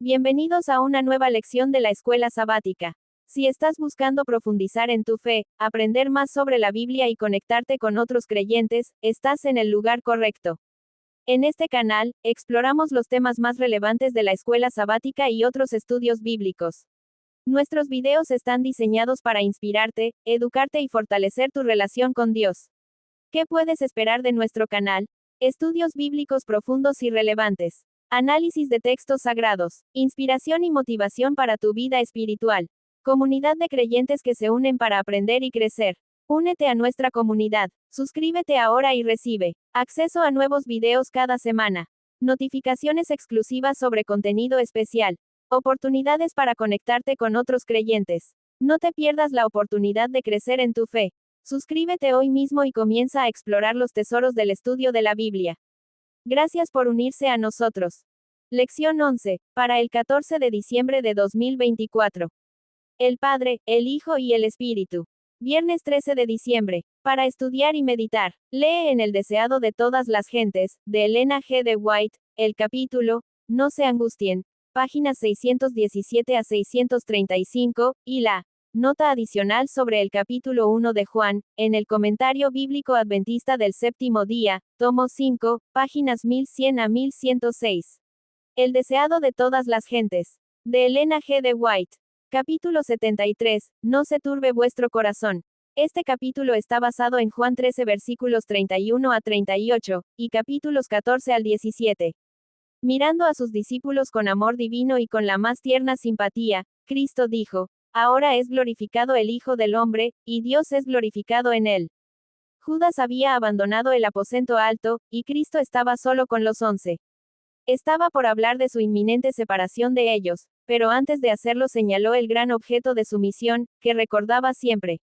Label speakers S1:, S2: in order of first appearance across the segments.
S1: Bienvenidos a una nueva lección de la escuela sabática. Si estás buscando profundizar en tu fe, aprender más sobre la Biblia y conectarte con otros creyentes, estás en el lugar correcto. En este canal, exploramos los temas más relevantes de la escuela sabática y otros estudios bíblicos. Nuestros videos están diseñados para inspirarte, educarte y fortalecer tu relación con Dios. ¿Qué puedes esperar de nuestro canal? Estudios bíblicos profundos y relevantes. Análisis de textos sagrados. Inspiración y motivación para tu vida espiritual. Comunidad de creyentes que se unen para aprender y crecer. Únete a nuestra comunidad. Suscríbete ahora y recibe acceso a nuevos videos cada semana. Notificaciones exclusivas sobre contenido especial. Oportunidades para conectarte con otros creyentes. No te pierdas la oportunidad de crecer en tu fe. Suscríbete hoy mismo y comienza a explorar los tesoros del estudio de la Biblia. Gracias por unirse a nosotros. Lección 11, para el 14 de diciembre de 2024. El Padre, el Hijo y el Espíritu. Viernes 13 de diciembre. Para estudiar y meditar. Lee en El deseado de todas las gentes, de Elena G. de White, el capítulo, No se angustien, páginas 617 a 635, y la nota adicional sobre el capítulo 1 de Juan, en el Comentario Bíblico Adventista del Séptimo Día, tomo 5, páginas 1100 a 1106. El deseado de todas las gentes. De Elena G. de White. Capítulo 73, No se turbe vuestro corazón. Este capítulo está basado en Juan 13 versículos 31 a 38, y capítulos 14 al 17. Mirando a sus discípulos con amor divino y con la más tierna simpatía, Cristo dijo, ahora es glorificado el Hijo del Hombre, y Dios es glorificado en él. Judas había abandonado el aposento alto, y Cristo estaba solo con los 11. Estaba por hablar de su inminente separación de ellos, pero antes de hacerlo señaló el gran objeto de su misión, que recordaba siempre.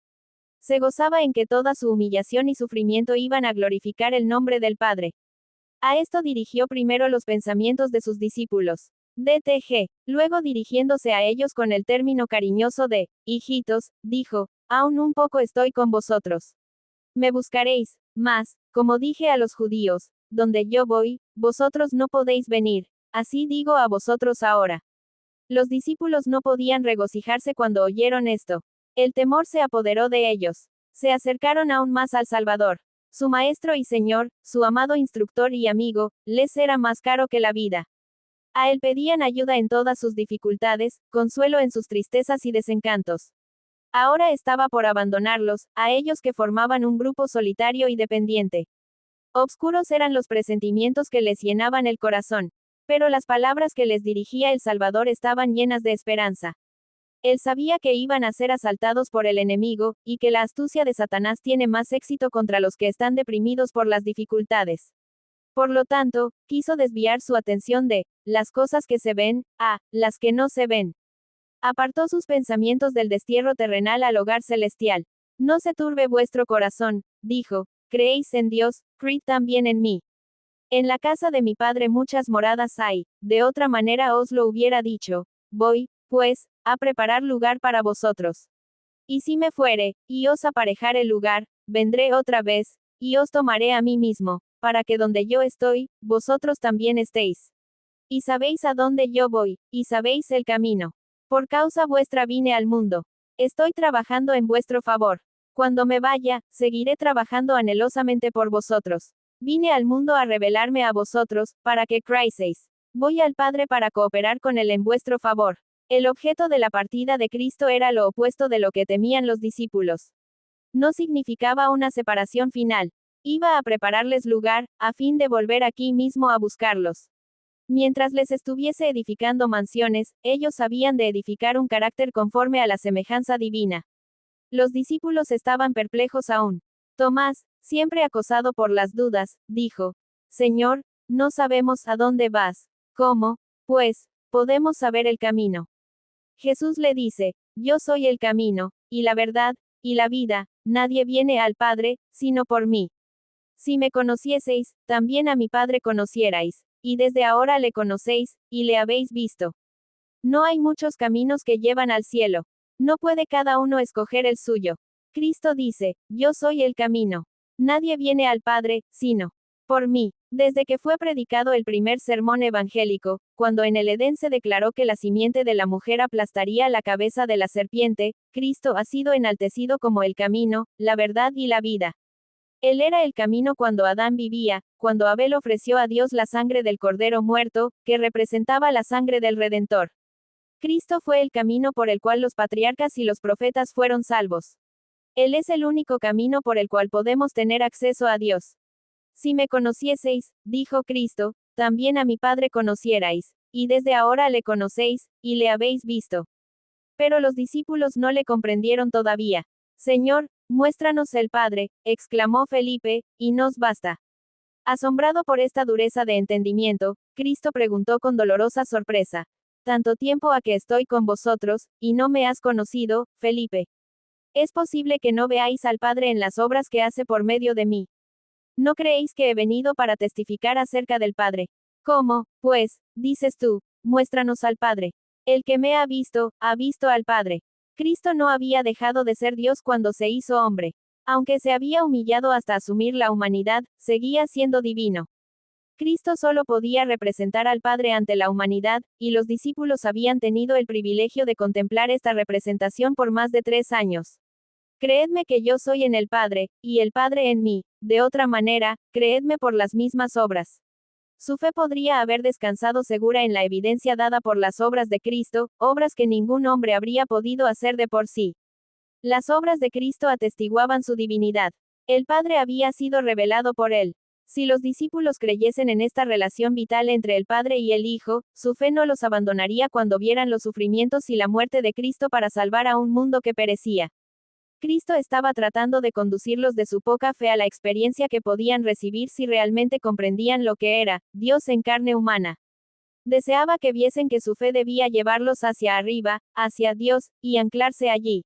S1: Se gozaba en que toda su humillación y sufrimiento iban a glorificar el nombre del Padre. A esto dirigió primero los pensamientos de sus discípulos. DTG. Luego dirigiéndose a ellos con el término cariñoso de, hijitos, dijo, aún un poco estoy con vosotros. Me buscaréis, mas, como dije a los judíos, donde yo voy, vosotros no podéis venir, así digo a vosotros ahora. Los discípulos no podían regocijarse cuando oyeron esto. El temor se apoderó de ellos. Se acercaron aún más al Salvador. Su maestro y Señor, su amado instructor y amigo, les era más caro que la vida. A él pedían ayuda en todas sus dificultades, consuelo en sus tristezas y desencantos. Ahora estaba por abandonarlos, a ellos que formaban un grupo solitario y dependiente. Obscuros eran los presentimientos que les llenaban el corazón, pero las palabras que les dirigía el Salvador estaban llenas de esperanza. Él sabía que iban a ser asaltados por el enemigo, y que la astucia de Satanás tiene más éxito contra los que están deprimidos por las dificultades. Por lo tanto, quiso desviar su atención de las cosas que se ven, a las que no se ven. Apartó sus pensamientos del destierro terrenal al hogar celestial. No se turbe vuestro corazón, dijo, creéis en Dios, creed también en mí. En la casa de mi Padre muchas moradas hay, de otra manera os lo hubiera dicho. Voy, pues, a preparar lugar para vosotros. Y si me fuere, y os aparejare lugar, vendré otra vez, y os tomaré a mí mismo, para que donde yo estoy, vosotros también estéis. Y sabéis a dónde yo voy, y sabéis el camino. Por causa vuestra vine al mundo. Estoy trabajando en vuestro favor. Cuando me vaya, seguiré trabajando anhelosamente por vosotros. Vine al mundo a revelarme a vosotros, para que creáis. Voy al Padre para cooperar con él en vuestro favor. El objeto de la partida de Cristo era lo opuesto de lo que temían los discípulos. No significaba una separación final. Iba a prepararles lugar, a fin de volver aquí mismo a buscarlos. Mientras les estuviese edificando mansiones, ellos habían de edificar un carácter conforme a la semejanza divina. Los discípulos estaban perplejos aún. Tomás, siempre acosado por las dudas, dijo, Señor, no sabemos a dónde vas. ¿Cómo, pues, podemos saber el camino? Jesús le dice, yo soy el camino, y la verdad, y la vida, nadie viene al Padre, sino por mí. Si me conocieseis, también a mi Padre conocierais, y desde ahora le conocéis, y le habéis visto. No hay muchos caminos que llevan al cielo. No puede cada uno escoger el suyo. Cristo dice, yo soy el camino. Nadie viene al Padre, sino por mí. Desde que fue predicado el primer sermón evangélico, cuando en el Edén se declaró que la simiente de la mujer aplastaría la cabeza de la serpiente, Cristo ha sido enaltecido como el camino, la verdad y la vida. Él era el camino cuando Adán vivía, cuando Abel ofreció a Dios la sangre del cordero muerto, que representaba la sangre del Redentor. Cristo fue el camino por el cual los patriarcas y los profetas fueron salvos. Él es el único camino por el cual podemos tener acceso a Dios. Si me conocieseis, dijo Cristo, también a mi Padre conocierais, y desde ahora le conocéis, y le habéis visto. Pero los discípulos no le comprendieron todavía. Señor, muéstranos el Padre, exclamó Felipe, y nos basta. Asombrado por esta dureza de entendimiento, Cristo preguntó con dolorosa sorpresa, ¿tanto tiempo ha que estoy con vosotros, y no me has conocido, Felipe? ¿Es posible que no veáis al Padre en las obras que hace por medio de mí? ¿No creéis que he venido para testificar acerca del Padre? ¿Cómo, pues, dices tú, muéstranos al Padre? El que me ha visto al Padre. Cristo no había dejado de ser Dios cuando se hizo hombre. Aunque se había humillado hasta asumir la humanidad, seguía siendo divino. Cristo solo podía representar al Padre ante la humanidad, y los discípulos habían tenido el privilegio de contemplar esta representación por más de 3 años. Creedme que yo soy en el Padre, y el Padre en mí, de otra manera, creedme por las mismas obras. Su fe podría haber descansado segura en la evidencia dada por las obras de Cristo, obras que ningún hombre habría podido hacer de por sí. Las obras de Cristo atestiguaban su divinidad. El Padre había sido revelado por él. Si los discípulos creyesen en esta relación vital entre el Padre y el Hijo, su fe no los abandonaría cuando vieran los sufrimientos y la muerte de Cristo para salvar a un mundo que perecía. Cristo estaba tratando de conducirlos de su poca fe a la experiencia que podían recibir si realmente comprendían lo que era Dios en carne humana. Deseaba que viesen que su fe debía llevarlos hacia arriba, hacia Dios, y anclarse allí.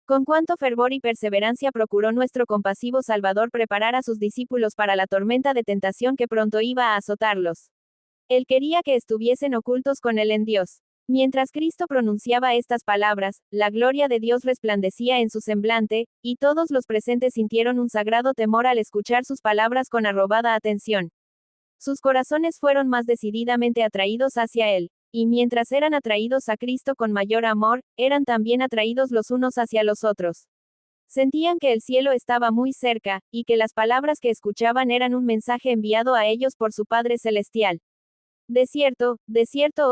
S1: Con cuánto fervor y perseverancia procuró nuestro compasivo Salvador preparar a sus discípulos para la tormenta de tentación que pronto iba a azotarlos. Él quería que estuviesen ocultos con él en Dios. Mientras Cristo pronunciaba estas palabras, la gloria de Dios resplandecía en su semblante, y todos los presentes sintieron un sagrado temor al escuchar sus palabras con arrobada atención. Sus corazones fueron más decididamente atraídos hacia Él, y mientras eran atraídos a Cristo con mayor amor, eran también atraídos los unos hacia los otros. Sentían que el cielo estaba muy cerca, y que las palabras que escuchaban eran un mensaje enviado a ellos por su Padre Celestial. De cierto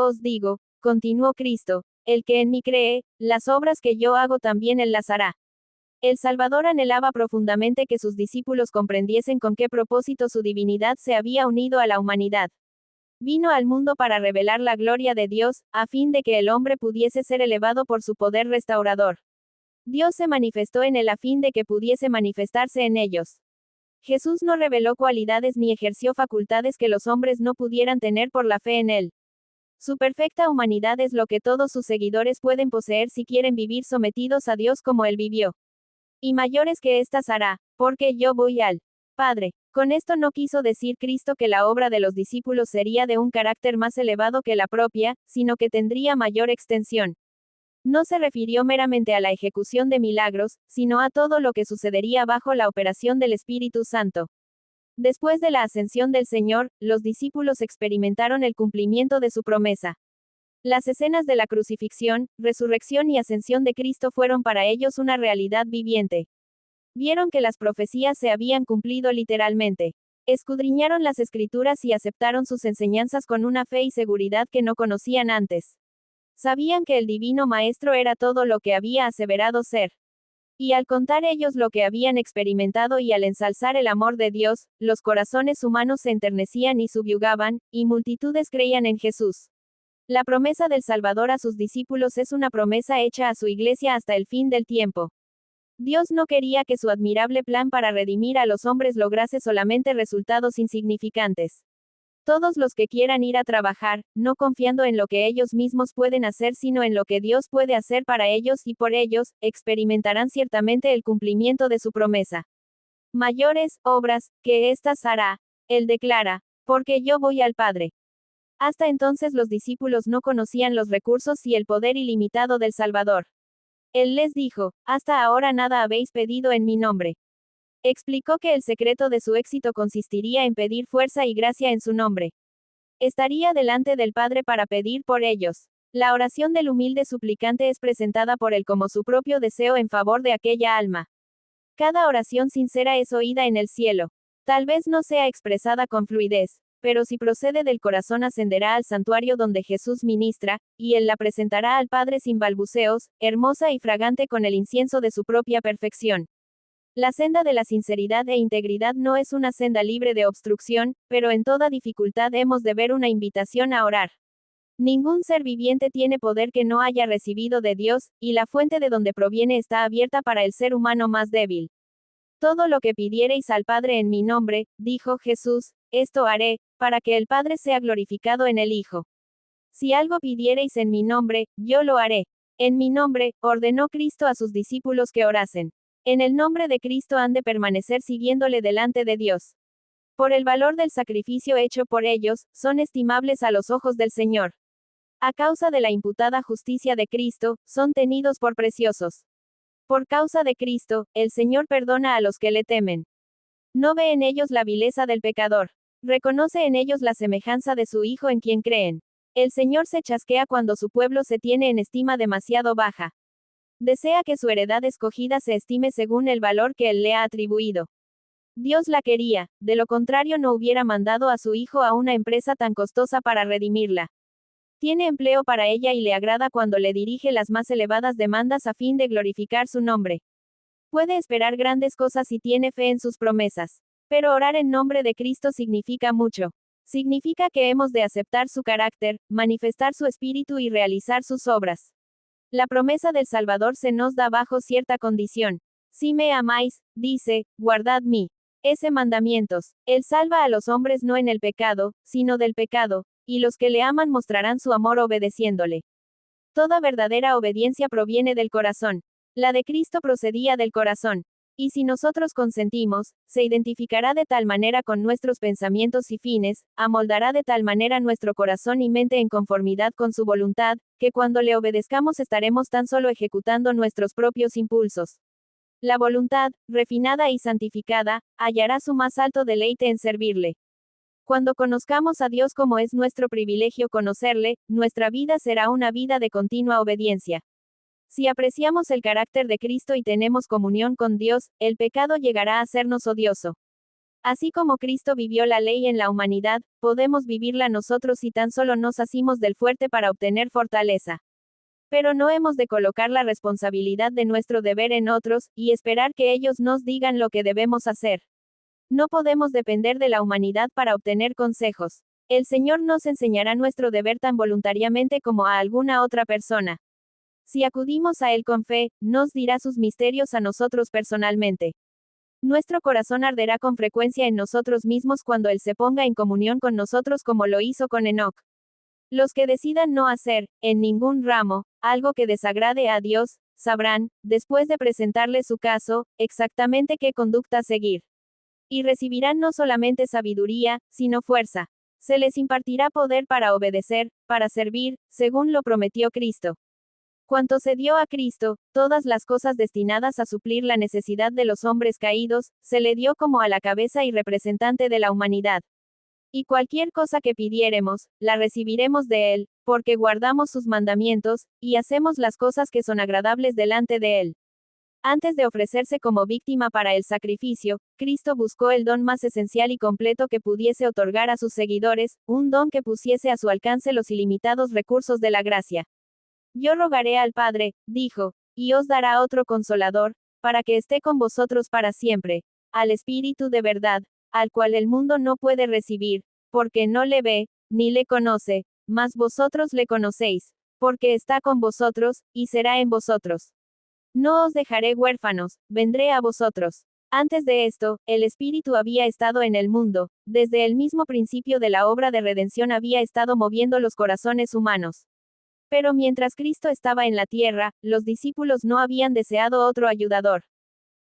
S1: os digo, continuó Cristo, el que en mí cree, las obras que yo hago también él las hará. El Salvador anhelaba profundamente que sus discípulos comprendiesen con qué propósito su divinidad se había unido a la humanidad. Vino al mundo para revelar la gloria de Dios, a fin de que el hombre pudiese ser elevado por su poder restaurador. Dios se manifestó en él a fin de que pudiese manifestarse en ellos. Jesús no reveló cualidades ni ejerció facultades que los hombres no pudieran tener por la fe en él. Su perfecta humanidad es lo que todos sus seguidores pueden poseer si quieren vivir sometidos a Dios como él vivió. Y mayores que éstas hará, porque yo voy al Padre. Con esto no quiso decir Cristo que la obra de los discípulos sería de un carácter más elevado que la propia, sino que tendría mayor extensión. No se refirió meramente a la ejecución de milagros, sino a todo lo que sucedería bajo la operación del Espíritu Santo. Después de la ascensión del Señor, los discípulos experimentaron el cumplimiento de su promesa. Las escenas de la crucifixión, resurrección y ascensión de Cristo fueron para ellos una realidad viviente. Vieron que las profecías se habían cumplido literalmente. Escudriñaron las Escrituras y aceptaron sus enseñanzas con una fe y seguridad que no conocían antes. Sabían que el Divino Maestro era todo lo que había aseverado ser. Y al contar ellos lo que habían experimentado y al ensalzar el amor de Dios, los corazones humanos se enternecían y subyugaban, y multitudes creían en Jesús. La promesa del Salvador a sus discípulos es una promesa hecha a su iglesia hasta el fin del tiempo. Dios no quería que su admirable plan para redimir a los hombres lograse solamente resultados insignificantes. Todos los que quieran ir a trabajar, no confiando en lo que ellos mismos pueden hacer sino en lo que Dios puede hacer para ellos y por ellos, experimentarán ciertamente el cumplimiento de su promesa. Mayores obras que éstas hará, Él declara, porque yo voy al Padre. Hasta entonces los discípulos no conocían los recursos y el poder ilimitado del Salvador. Él les dijo, hasta ahora nada habéis pedido en mi nombre. Explicó que el secreto de su éxito consistiría en pedir fuerza y gracia en su nombre. Estaría delante del Padre para pedir por ellos. La oración del humilde suplicante es presentada por él como su propio deseo en favor de aquella alma. Cada oración sincera es oída en el cielo. Tal vez no sea expresada con fluidez, pero si procede del corazón ascenderá al santuario donde Jesús ministra, y él la presentará al Padre sin balbuceos, hermosa y fragante con el incienso de su propia perfección. La senda de la sinceridad e integridad no es una senda libre de obstrucción, pero en toda dificultad hemos de ver una invitación a orar. Ningún ser viviente tiene poder que no haya recibido de Dios, y la fuente de donde proviene está abierta para el ser humano más débil. Todo lo que pidiereis al Padre en mi nombre, dijo Jesús, esto haré, para que el Padre sea glorificado en el Hijo. Si algo pidiereis en mi nombre, yo lo haré. En mi nombre, ordenó Cristo a sus discípulos que orasen. En el nombre de Cristo han de permanecer siguiéndole delante de Dios. Por el valor del sacrificio hecho por ellos, son estimables a los ojos del Señor. A causa de la imputada justicia de Cristo, son tenidos por preciosos. Por causa de Cristo, el Señor perdona a los que le temen. No ve en ellos la vileza del pecador. Reconoce en ellos la semejanza de su Hijo en quien creen. El Señor se chasquea cuando su pueblo se tiene en estima demasiado baja. Desea que su heredad escogida se estime según el valor que Él le ha atribuido. Dios la quería, de lo contrario no hubiera mandado a su Hijo a una empresa tan costosa para redimirla. Tiene empleo para ella y le agrada cuando le dirige las más elevadas demandas a fin de glorificar su nombre. Puede esperar grandes cosas si tiene fe en sus promesas. Pero orar en nombre de Cristo significa mucho. Significa que hemos de aceptar su carácter, manifestar su espíritu y realizar sus obras. La promesa del Salvador se nos da bajo cierta condición. Si me amáis, dice, guardad mi mandamientos. Él salva a los hombres no en el pecado, sino del pecado, y los que le aman mostrarán su amor obedeciéndole. Toda verdadera obediencia proviene del corazón. La de Cristo procedía del corazón. Y si nosotros consentimos, se identificará de tal manera con nuestros pensamientos y fines, amoldará de tal manera nuestro corazón y mente en conformidad con su voluntad, que cuando le obedezcamos estaremos tan solo ejecutando nuestros propios impulsos. La voluntad, refinada y santificada, hallará su más alto deleite en servirle. Cuando conozcamos a Dios como es nuestro privilegio conocerle, nuestra vida será una vida de continua obediencia. Si apreciamos el carácter de Cristo y tenemos comunión con Dios, el pecado llegará a sernos odioso. Así como Cristo vivió la ley en la humanidad, podemos vivirla nosotros si tan solo nos asimos del fuerte para obtener fortaleza. Pero no hemos de colocar la responsabilidad de nuestro deber en otros, y esperar que ellos nos digan lo que debemos hacer. No podemos depender de la humanidad para obtener consejos. El Señor nos enseñará nuestro deber tan voluntariamente como a alguna otra persona. Si acudimos a Él con fe, nos dirá sus misterios a nosotros personalmente. Nuestro corazón arderá con frecuencia en nosotros mismos cuando Él se ponga en comunión con nosotros como lo hizo con Enoc. Los que decidan no hacer, en ningún ramo, algo que desagrade a Dios, sabrán, después de presentarle su caso, exactamente qué conducta seguir. Y recibirán no solamente sabiduría, sino fuerza. Se les impartirá poder para obedecer, para servir, según lo prometió Cristo. Cuanto se dio a Cristo, todas las cosas destinadas a suplir la necesidad de los hombres caídos, se le dio como a la cabeza y representante de la humanidad. Y cualquier cosa que pidiéremos, la recibiremos de Él, porque guardamos sus mandamientos, y hacemos las cosas que son agradables delante de Él. Antes de ofrecerse como víctima para el sacrificio, Cristo buscó el don más esencial y completo que pudiese otorgar a sus seguidores, un don que pusiese a su alcance los ilimitados recursos de la gracia. Yo rogaré al Padre, dijo, y os dará otro consolador, para que esté con vosotros para siempre, al Espíritu de verdad, al cual el mundo no puede recibir, porque no le ve, ni le conoce, mas vosotros le conocéis, porque está con vosotros, y será en vosotros. No os dejaré huérfanos, vendré a vosotros. Antes de esto, el Espíritu había estado en el mundo, desde el mismo principio de la obra de redención había estado moviendo los corazones humanos. Pero mientras Cristo estaba en la tierra, los discípulos no habían deseado otro ayudador.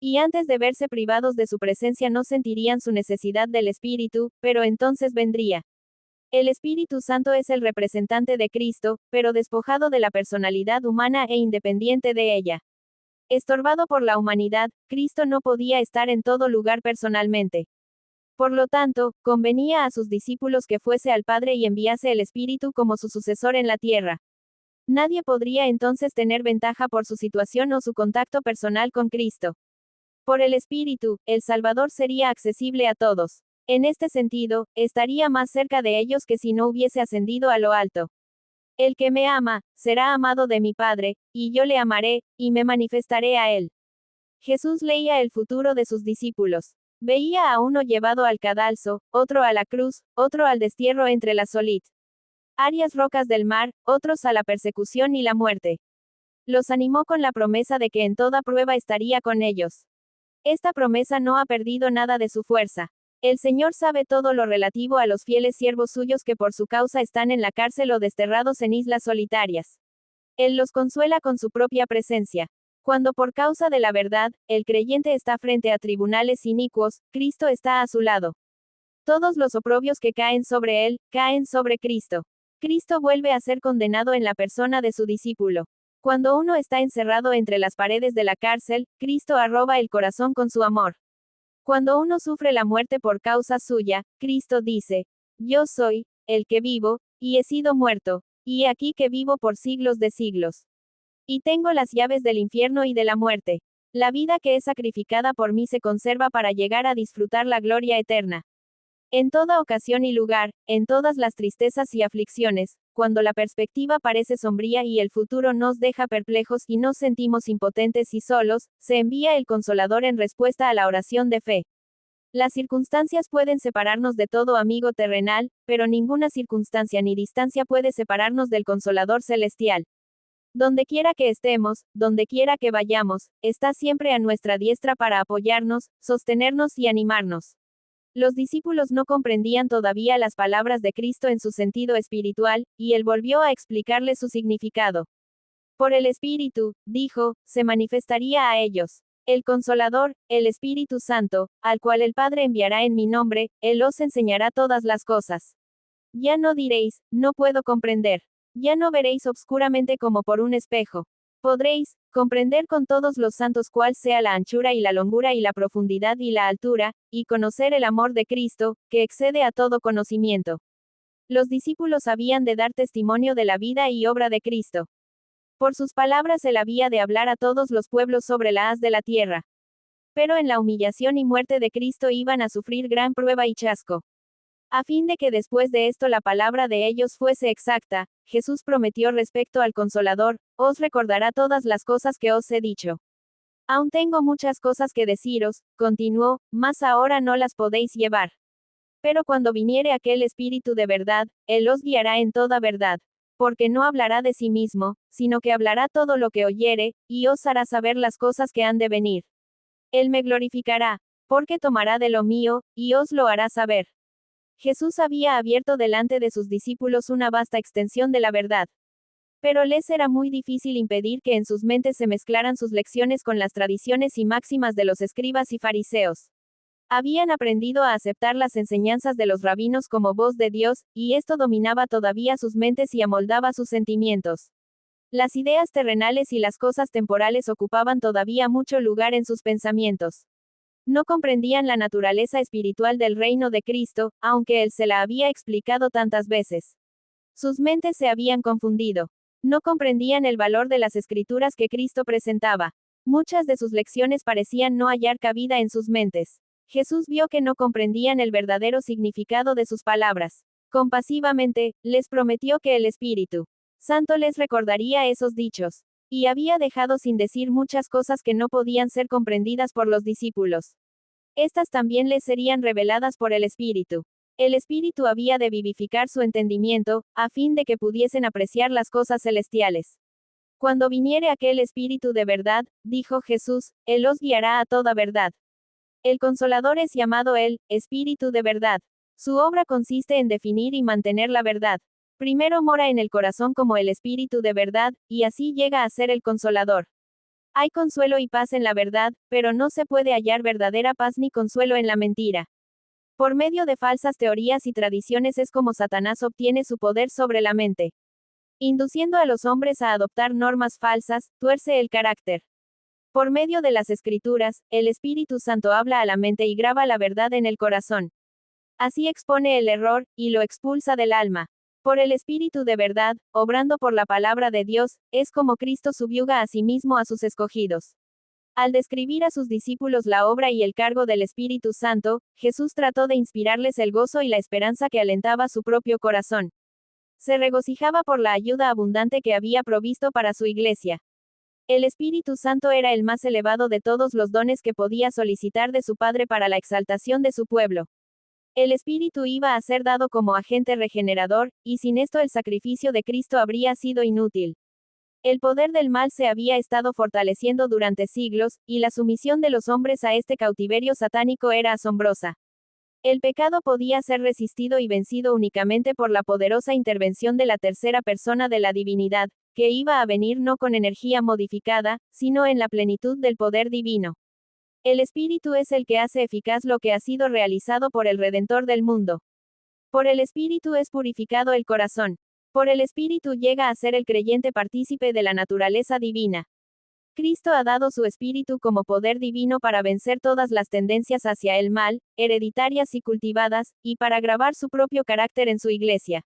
S1: Y antes de verse privados de su presencia no sentirían su necesidad del Espíritu, pero entonces vendría. El Espíritu Santo es el representante de Cristo, pero despojado de la personalidad humana e independiente de ella. Estorbado por la humanidad, Cristo no podía estar en todo lugar personalmente. Por lo tanto, convenía a sus discípulos que fuese al Padre y enviase el Espíritu como su sucesor en la tierra. Nadie podría entonces tener ventaja por su situación o su contacto personal con Cristo. Por el Espíritu, el Salvador sería accesible a todos. En este sentido, estaría más cerca de ellos que si no hubiese ascendido a lo alto. El que me ama, será amado de mi Padre, y yo le amaré, y me manifestaré a él. Jesús leía el futuro de sus discípulos. Veía a uno llevado al cadalso, otro a la cruz, otro al destierro entre las arias rocas del mar, otros a la persecución y la muerte. Los animó con la promesa de que en toda prueba estaría con ellos. Esta promesa no ha perdido nada de su fuerza. El Señor sabe todo lo relativo a los fieles siervos suyos que por su causa están en la cárcel o desterrados en islas solitarias. Él los consuela con su propia presencia. Cuando por causa de la verdad, el creyente está frente a tribunales inicuos, Cristo está a su lado. Todos los oprobios que caen sobre él, caen sobre Cristo. Cristo vuelve a ser condenado en la persona de su discípulo. Cuando uno está encerrado entre las paredes de la cárcel, Cristo arroba el corazón con su amor. Cuando uno sufre la muerte por causa suya, Cristo dice, yo soy, el que vivo, y he sido muerto, y he aquí que vivo por siglos de siglos. Y tengo las llaves del infierno y de la muerte. La vida que es sacrificada por mí se conserva para llegar a disfrutar la gloria eterna. En toda ocasión y lugar, en todas las tristezas y aflicciones, cuando la perspectiva parece sombría y el futuro nos deja perplejos y nos sentimos impotentes y solos, se envía el Consolador en respuesta a la oración de fe. Las circunstancias pueden separarnos de todo amigo terrenal, pero ninguna circunstancia ni distancia puede separarnos del Consolador celestial. Donde quiera que estemos, donde quiera que vayamos, está siempre a nuestra diestra para apoyarnos, sostenernos y animarnos. Los discípulos no comprendían todavía las palabras de Cristo en su sentido espiritual, y él volvió a explicarles su significado. Por el Espíritu, dijo, se manifestaría a ellos. El Consolador, el Espíritu Santo, al cual el Padre enviará en mi nombre, él os enseñará todas las cosas. Ya no diréis, no puedo comprender. Ya no veréis obscuramente como por un espejo. Podréis comprender con todos los santos cuál sea la anchura y la longura y la profundidad y la altura, y conocer el amor de Cristo, que excede a todo conocimiento. Los discípulos habían de dar testimonio de la vida y obra de Cristo. Por sus palabras él había de hablar a todos los pueblos sobre la haz de la tierra. Pero en la humillación y muerte de Cristo iban a sufrir gran prueba y chasco. A fin de que después de esto la palabra de ellos fuese exacta, Jesús prometió respecto al Consolador, os recordará todas las cosas que os he dicho. Aún tengo muchas cosas que deciros, continuó, mas ahora no las podéis llevar. Pero cuando viniere aquel Espíritu de verdad, él os guiará en toda verdad. Porque no hablará de sí mismo, sino que hablará todo lo que oyere, y os hará saber las cosas que han de venir. Él me glorificará, porque tomará de lo mío, y os lo hará saber. Jesús había abierto delante de sus discípulos una vasta extensión de la verdad. Pero les era muy difícil impedir que en sus mentes se mezclaran sus lecciones con las tradiciones y máximas de los escribas y fariseos. Habían aprendido a aceptar las enseñanzas de los rabinos como voz de Dios, y esto dominaba todavía sus mentes y amoldaba sus sentimientos. Las ideas terrenales y las cosas temporales ocupaban todavía mucho lugar en sus pensamientos. No comprendían la naturaleza espiritual del reino de Cristo, aunque él se la había explicado tantas veces. Sus mentes se habían confundido. No comprendían el valor de las escrituras que Cristo presentaba. Muchas de sus lecciones parecían no hallar cabida en sus mentes. Jesús vio que no comprendían el verdadero significado de sus palabras. Compasivamente, les prometió que el Espíritu Santo les recordaría esos dichos. Y había dejado sin decir muchas cosas que no podían ser comprendidas por los discípulos. Estas también les serían reveladas por el Espíritu. El Espíritu había de vivificar su entendimiento, a fin de que pudiesen apreciar las cosas celestiales. Cuando viniere aquel Espíritu de verdad, dijo Jesús, él os guiará a toda verdad. El Consolador es llamado el Espíritu de verdad. Su obra consiste en definir y mantener la verdad. Primero mora en el corazón como el Espíritu de verdad, y así llega a ser el Consolador. Hay consuelo y paz en la verdad, pero no se puede hallar verdadera paz ni consuelo en la mentira. Por medio de falsas teorías y tradiciones es como Satanás obtiene su poder sobre la mente. Induciendo a los hombres a adoptar normas falsas, tuerce el carácter. Por medio de las Escrituras, el Espíritu Santo habla a la mente y graba la verdad en el corazón. Así expone el error, y lo expulsa del alma. Por el Espíritu de verdad, obrando por la palabra de Dios, es como Cristo subyuga a sí mismo a sus escogidos. Al describir a sus discípulos la obra y el cargo del Espíritu Santo, Jesús trató de inspirarles el gozo y la esperanza que alentaba su propio corazón. Se regocijaba por la ayuda abundante que había provisto para su iglesia. El Espíritu Santo era el más elevado de todos los dones que podía solicitar de su Padre para la exaltación de su pueblo. El Espíritu iba a ser dado como agente regenerador, y sin esto el sacrificio de Cristo habría sido inútil. El poder del mal se había estado fortaleciendo durante siglos, y la sumisión de los hombres a este cautiverio satánico era asombrosa. El pecado podía ser resistido y vencido únicamente por la poderosa intervención de la tercera persona de la divinidad, que iba a venir no con energía modificada, sino en la plenitud del poder divino. El Espíritu es el que hace eficaz lo que ha sido realizado por el Redentor del mundo. Por el Espíritu es purificado el corazón. Por el Espíritu llega a ser el creyente partícipe de la naturaleza divina. Cristo ha dado su Espíritu como poder divino para vencer todas las tendencias hacia el mal, hereditarias y cultivadas, y para grabar su propio carácter en su iglesia.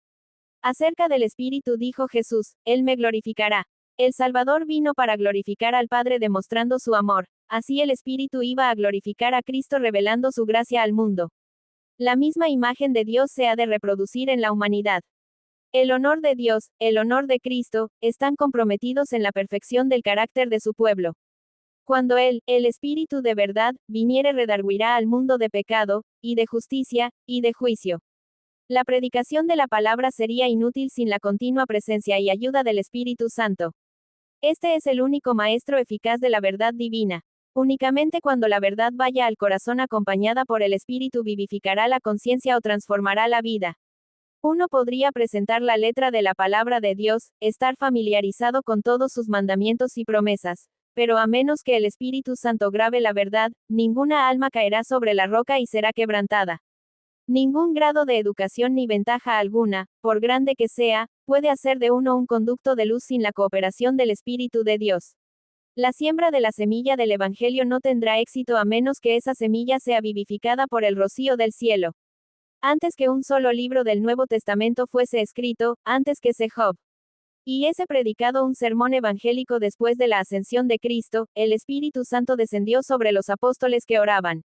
S1: Acerca del Espíritu dijo Jesús, Él me glorificará. El Salvador vino para glorificar al Padre demostrando su amor. Así el Espíritu iba a glorificar a Cristo revelando su gracia al mundo. La misma imagen de Dios se ha de reproducir en la humanidad. El honor de Dios, el honor de Cristo, están comprometidos en la perfección del carácter de su pueblo. Cuando Él, el Espíritu de verdad, viniere redarguirá al mundo de pecado, y de justicia, y de juicio. La predicación de la palabra sería inútil sin la continua presencia y ayuda del Espíritu Santo. Este es el único maestro eficaz de la verdad divina. Únicamente cuando la verdad vaya al corazón acompañada por el Espíritu vivificará la conciencia o transformará la vida. Uno podría presentar la letra de la palabra de Dios, estar familiarizado con todos sus mandamientos y promesas, pero a menos que el Espíritu Santo grabe la verdad, ninguna alma caerá sobre la roca y será quebrantada. Ningún grado de educación ni ventaja alguna, por grande que sea, puede hacer de uno un conducto de luz sin la cooperación del Espíritu de Dios. La siembra de la semilla del Evangelio no tendrá éxito a menos que esa semilla sea vivificada por el rocío del cielo. Antes que un solo libro del Nuevo Testamento fuese escrito, antes que se Job y ese predicado un sermón evangélico después de la ascensión de Cristo, el Espíritu Santo descendió sobre los apóstoles que oraban.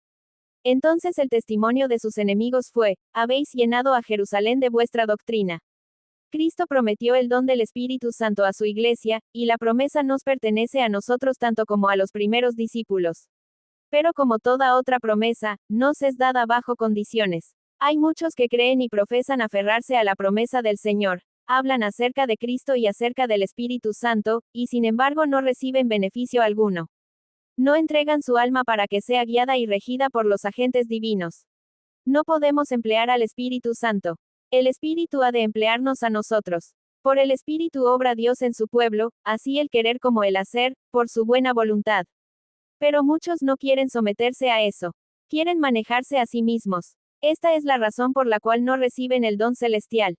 S1: Entonces el testimonio de sus enemigos fue, habéis llenado a Jerusalén de vuestra doctrina. Cristo prometió el don del Espíritu Santo a su iglesia, y la promesa nos pertenece a nosotros tanto como a los primeros discípulos. Pero como toda otra promesa, nos es dada bajo condiciones. Hay muchos que creen y profesan aferrarse a la promesa del Señor, hablan acerca de Cristo y acerca del Espíritu Santo, y sin embargo no reciben beneficio alguno. No entregan su alma para que sea guiada y regida por los agentes divinos. No podemos emplear al Espíritu Santo. El Espíritu ha de emplearnos a nosotros. Por el Espíritu obra Dios en su pueblo, así el querer como el hacer, por su buena voluntad. Pero muchos no quieren someterse a eso. Quieren manejarse a sí mismos. Esta es la razón por la cual no reciben el don celestial.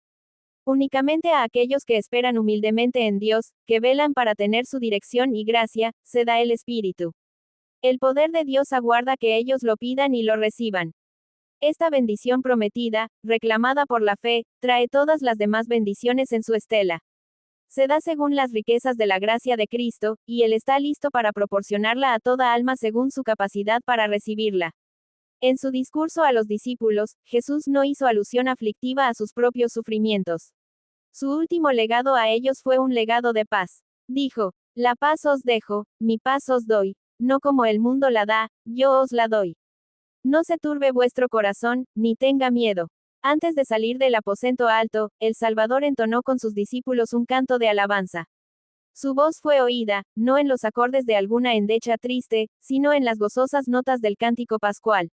S1: Únicamente a aquellos que esperan humildemente en Dios, que velan para tener su dirección y gracia, se da el Espíritu. El poder de Dios aguarda que ellos lo pidan y lo reciban. Esta bendición prometida, reclamada por la fe, trae todas las demás bendiciones en su estela. Se da según las riquezas de la gracia de Cristo, y Él está listo para proporcionarla a toda alma según su capacidad para recibirla. En su discurso a los discípulos, Jesús no hizo alusión aflictiva a sus propios sufrimientos. Su último legado a ellos fue un legado de paz. Dijo, la paz os dejo, mi paz os doy, no como el mundo la da, yo os la doy. No se turbe vuestro corazón, ni tenga miedo. Antes de salir del aposento alto, el Salvador entonó con sus discípulos un canto de alabanza. Su voz fue oída, no en los acordes de alguna endecha triste, sino en las gozosas notas del cántico pascual.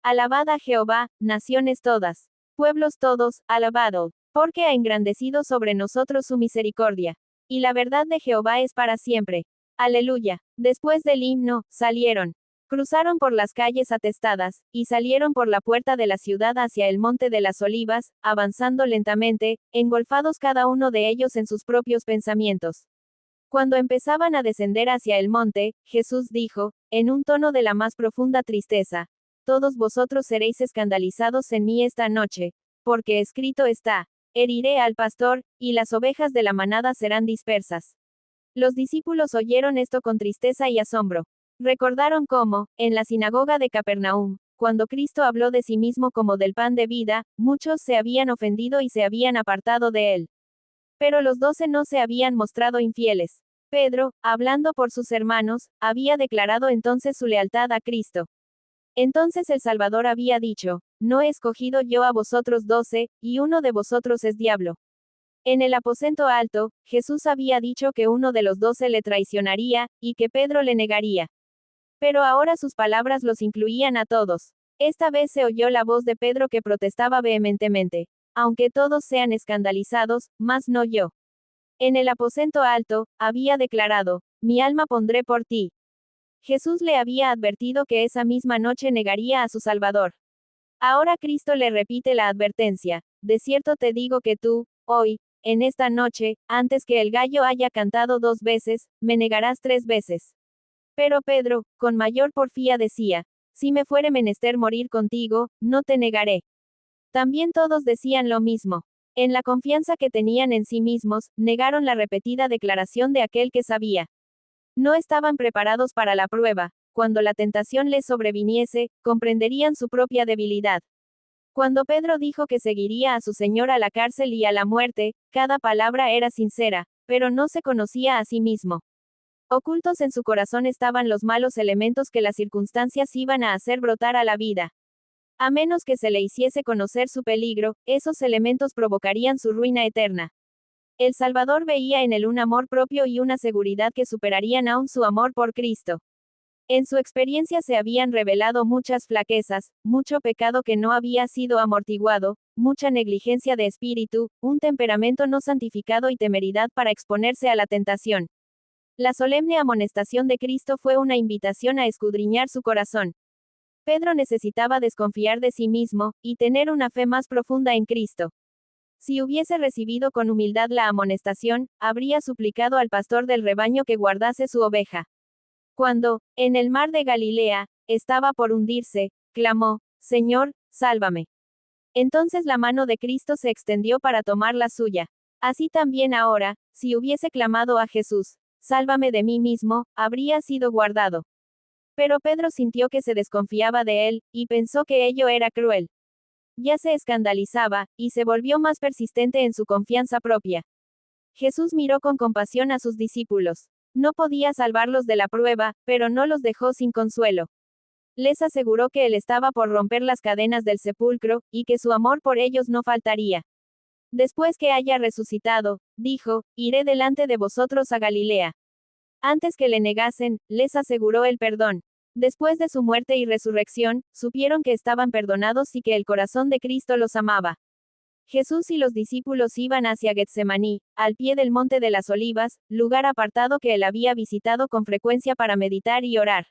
S1: Alabad a Jehová, naciones todas. Pueblos todos, alabadlo, porque ha engrandecido sobre nosotros su misericordia. Y la verdad de Jehová es para siempre. Aleluya. Después del himno, salieron. Cruzaron por las calles atestadas, y salieron por la puerta de la ciudad hacia el monte de las olivas, avanzando lentamente, engolfados cada uno de ellos en sus propios pensamientos. Cuando empezaban a descender hacia el monte, Jesús dijo, en un tono de la más profunda tristeza, todos vosotros seréis escandalizados en mí esta noche, porque escrito está, heriré al pastor, y las ovejas de la manada serán dispersas. Los discípulos oyeron esto con tristeza y asombro. Recordaron cómo, en la sinagoga de Capernaum, cuando Cristo habló de sí mismo como del pan de vida, muchos se habían ofendido y se habían apartado de él. Pero los 12 no se habían mostrado infieles. Pedro, hablando por sus hermanos, había declarado entonces su lealtad a Cristo. Entonces el Salvador había dicho, no he escogido yo a vosotros 12, y uno de vosotros es diablo. En el aposento alto, Jesús había dicho que uno de los 12 le traicionaría, y que Pedro le negaría. Pero ahora sus palabras los incluían a todos. Esta vez se oyó la voz de Pedro que protestaba vehementemente. Aunque todos sean escandalizados, mas no yo. En el aposento alto, había declarado, mi alma pondré por ti. Jesús le había advertido que esa misma noche negaría a su Salvador. Ahora Cristo le repite la advertencia, de cierto te digo que tú, hoy, en esta noche, antes que el gallo haya cantado 2 veces, me negarás 3 veces. Pero Pedro, con mayor porfía decía, si me fuere menester morir contigo, no te negaré. También todos decían lo mismo. En la confianza que tenían en sí mismos, negaron la repetida declaración de aquel que sabía. No estaban preparados para la prueba. Cuando la tentación les sobreviniese, comprenderían su propia debilidad. Cuando Pedro dijo que seguiría a su Señor a la cárcel y a la muerte, cada palabra era sincera, pero no se conocía a sí mismo. Ocultos en su corazón estaban los malos elementos que las circunstancias iban a hacer brotar a la vida. A menos que se le hiciese conocer su peligro, esos elementos provocarían su ruina eterna. El Salvador veía en él un amor propio y una seguridad que superarían aún su amor por Cristo. En su experiencia se habían revelado muchas flaquezas, mucho pecado que no había sido amortiguado, mucha negligencia de espíritu, un temperamento no santificado y temeridad para exponerse a la tentación. La solemne amonestación de Cristo fue una invitación a escudriñar su corazón. Pedro necesitaba desconfiar de sí mismo, y tener una fe más profunda en Cristo. Si hubiese recibido con humildad la amonestación, habría suplicado al pastor del rebaño que guardase su oveja. Cuando, en el mar de Galilea, estaba por hundirse, clamó, Señor, sálvame. Entonces la mano de Cristo se extendió para tomar la suya. Así también ahora, si hubiese clamado a Jesús, sálvame de mí mismo, habría sido guardado. Pero Pedro sintió que se desconfiaba de él, y pensó que ello era cruel. Ya se escandalizaba, y se volvió más persistente en su confianza propia. Jesús miró con compasión a sus discípulos. No podía salvarlos de la prueba, pero no los dejó sin consuelo. Les aseguró que él estaba por romper las cadenas del sepulcro, y que su amor por ellos no faltaría. Después que haya resucitado, dijo, iré delante de vosotros a Galilea. Antes que le negasen, les aseguró el perdón. Después de su muerte y resurrección, supieron que estaban perdonados y que el corazón de Cristo los amaba. Jesús y los discípulos iban hacia Getsemaní, al pie del monte de las Olivas, lugar apartado que él había visitado con frecuencia para meditar y orar.